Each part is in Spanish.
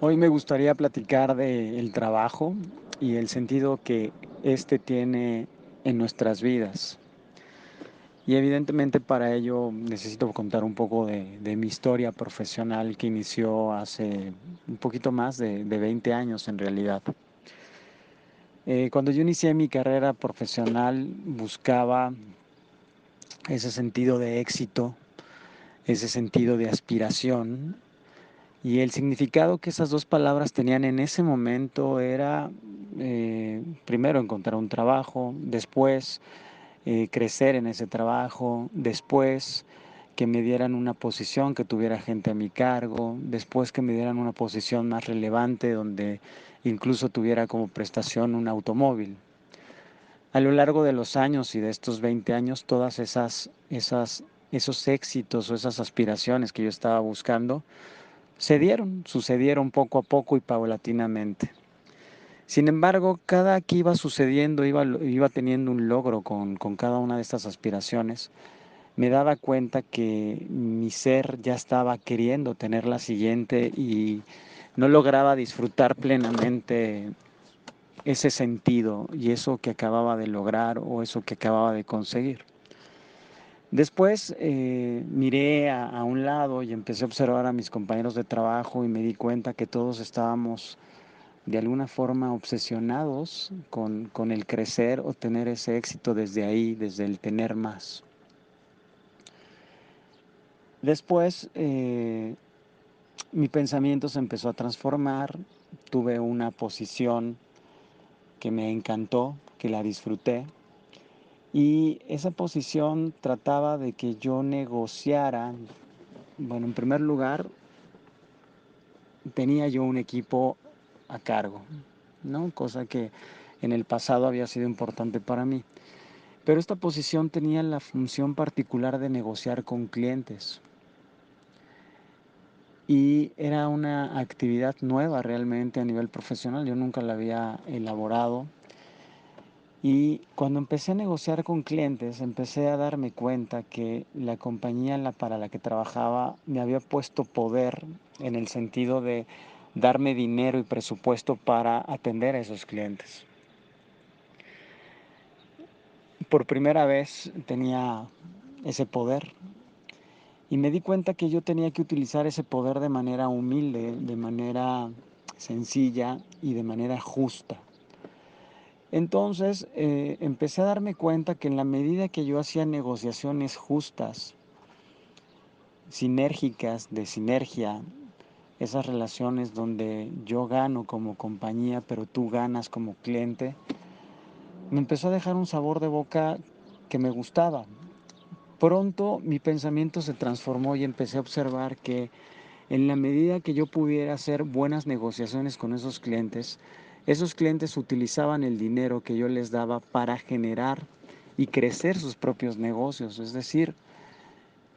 Hoy me gustaría platicar del trabajo y el sentido que éste tiene en nuestras vidas. Y evidentemente para ello necesito contar un poco de mi historia profesional que inició hace un poquito más de 20 años en realidad. Cuando yo inicié mi carrera profesional buscaba ese sentido de éxito, ese sentido de aspiración. Y el significado que esas dos palabras tenían en ese momento era, primero, encontrar un trabajo, después crecer en ese trabajo, después que me dieran una posición, que tuviera gente a mi cargo, después que me dieran una posición más relevante donde incluso tuviera como prestación un automóvil. A lo largo de los años y de estos 20 años, todas esos éxitos o esas aspiraciones que yo estaba buscando, sucedieron poco a poco y paulatinamente. Sin embargo, cada que iba sucediendo, iba teniendo un logro con cada una de estas aspiraciones, me daba cuenta que mi ser ya estaba queriendo tener la siguiente y no lograba disfrutar plenamente ese sentido y eso que acababa de lograr o eso que acababa de conseguir. Después miré a un lado y empecé a observar a mis compañeros de trabajo y me di cuenta que todos estábamos de alguna forma obsesionados con el crecer o tener ese éxito desde ahí, desde el tener más. Después mi pensamiento se empezó a transformar, tuve una posición que me encantó, que la disfruté, y esa posición trataba de que yo negociara, bueno, en primer lugar, tenía yo un equipo a cargo, ¿no? Cosa que en el pasado había sido importante para mí. Pero esta posición tenía la función particular de negociar con clientes. Y era una actividad nueva realmente a nivel profesional, yo nunca la había elaborado. Y cuando empecé a negociar con clientes, empecé a darme cuenta que la compañía para la que trabajaba me había puesto poder en el sentido de darme dinero y presupuesto para atender a esos clientes. Por primera vez tenía ese poder y me di cuenta que yo tenía que utilizar ese poder de manera humilde, de manera sencilla y de manera justa. Entonces empecé a darme cuenta que en la medida que yo hacía negociaciones justas, sinérgicas, de sinergia, esas relaciones donde yo gano como compañía, pero tú ganas como cliente, me empezó a dejar un sabor de boca que me gustaba. Pronto mi pensamiento se transformó y empecé a observar que en la medida que yo pudiera hacer buenas negociaciones con esos clientes utilizaban el dinero que yo les daba para generar y crecer sus propios negocios. Es decir,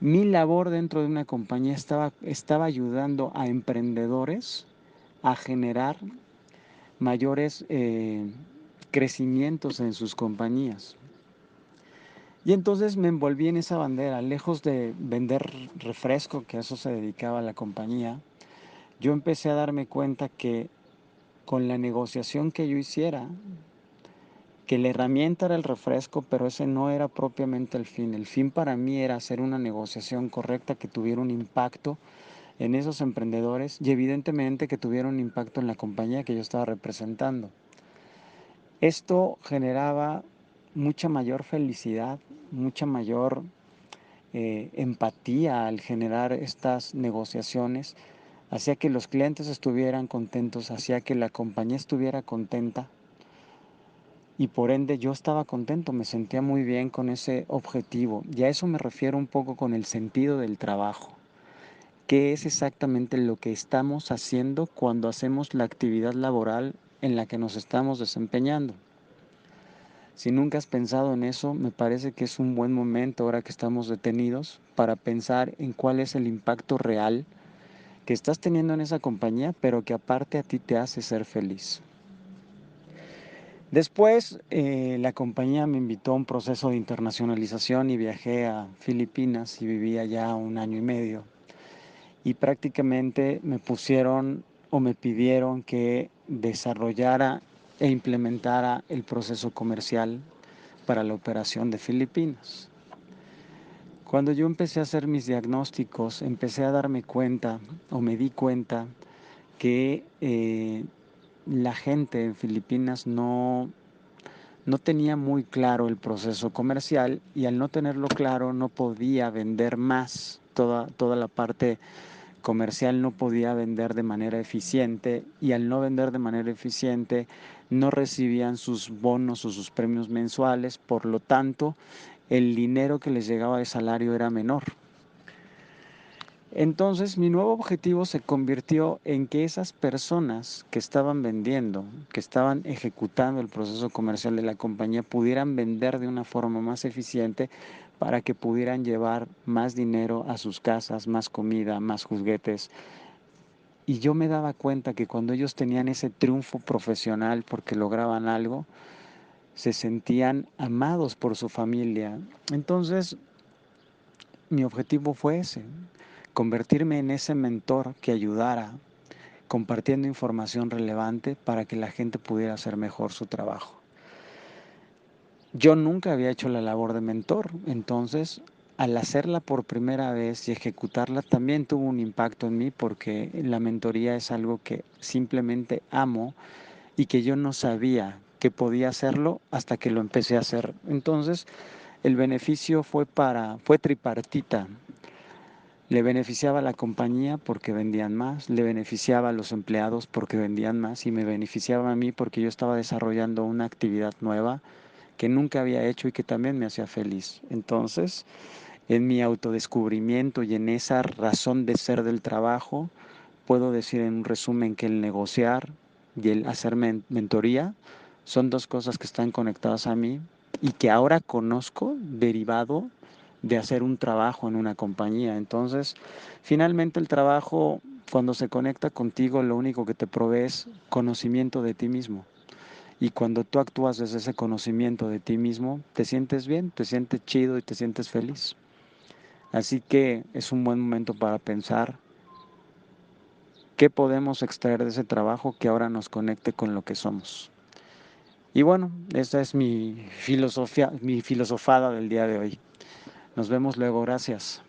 mi labor dentro de una compañía estaba ayudando a emprendedores a generar mayores crecimientos en sus compañías. Y entonces me envolví en esa bandera, lejos de vender refresco, que a eso se dedicaba la compañía. Yo empecé a darme cuenta que con la negociación que yo hiciera, que la herramienta era el refresco, pero ese no era propiamente el fin. El fin para mí era hacer una negociación correcta que tuviera un impacto en esos emprendedores y evidentemente que tuviera un impacto en la compañía que yo estaba representando. Esto generaba mucha mayor felicidad, mucha mayor empatía al generar estas negociaciones, hacía que los clientes estuvieran contentos, hacía que la compañía estuviera contenta y por ende yo estaba contento, me sentía muy bien con ese objetivo. Y a eso me refiero un poco con el sentido del trabajo. ¿Qué es exactamente lo que estamos haciendo cuando hacemos la actividad laboral en la que nos estamos desempeñando? Si nunca has pensado en eso, me parece que es un buen momento ahora que estamos detenidos para pensar en cuál es el impacto real que estás teniendo en esa compañía, pero que aparte a ti te hace ser feliz. Después, la compañía me invitó a un proceso de internacionalización y viajé a Filipinas y viví allá un año y medio. Y prácticamente me pusieron o me pidieron que desarrollara e implementara el proceso comercial para la operación de Filipinas. Cuando yo empecé a hacer mis diagnósticos, empecé a darme cuenta o me di cuenta que la gente en Filipinas no tenía muy claro el proceso comercial y al no tenerlo claro no podía vender más. Toda la parte comercial no podía vender de manera eficiente y al no vender de manera eficiente no recibían sus bonos o sus premios mensuales, por lo tanto el dinero que les llegaba de salario era menor. Entonces mi nuevo objetivo se convirtió en que esas personas que estaban vendiendo, que estaban ejecutando el proceso comercial de la compañía, pudieran vender de una forma más eficiente para que pudieran llevar más dinero a sus casas, más comida, más juguetes. Y yo me daba cuenta que cuando ellos tenían ese triunfo profesional porque lograban algo, se sentían amados por su familia. Entonces, mi objetivo fue ese, convertirme en ese mentor que ayudara, compartiendo información relevante para que la gente pudiera hacer mejor su trabajo. Yo nunca había hecho la labor de mentor, entonces al hacerla por primera vez y ejecutarla también tuvo un impacto en mí porque la mentoría es algo que simplemente amo y que yo no sabía que podía hacerlo hasta que lo empecé a hacer. Entonces el beneficio fue tripartita. Le beneficiaba a la compañía porque vendían más, le beneficiaba a los empleados porque vendían más y me beneficiaba a mí porque yo estaba desarrollando una actividad nueva que nunca había hecho y que también me hacía feliz. Entonces, en mi autodescubrimiento y en esa razón de ser del trabajo, puedo decir en un resumen que el negociar y el hacer mentoría son dos cosas que están conectadas a mí y que ahora conozco derivado de hacer un trabajo en una compañía. Entonces, finalmente el trabajo, cuando se conecta contigo, lo único que te provee es conocimiento de ti mismo. Y cuando tú actúas desde ese conocimiento de ti mismo, te sientes bien, te sientes chido y te sientes feliz. Así que es un buen momento para pensar qué podemos extraer de ese trabajo que ahora nos conecte con lo que somos. Y bueno, esa es mi filosofía, mi filosofada del día de hoy. Nos vemos luego, gracias.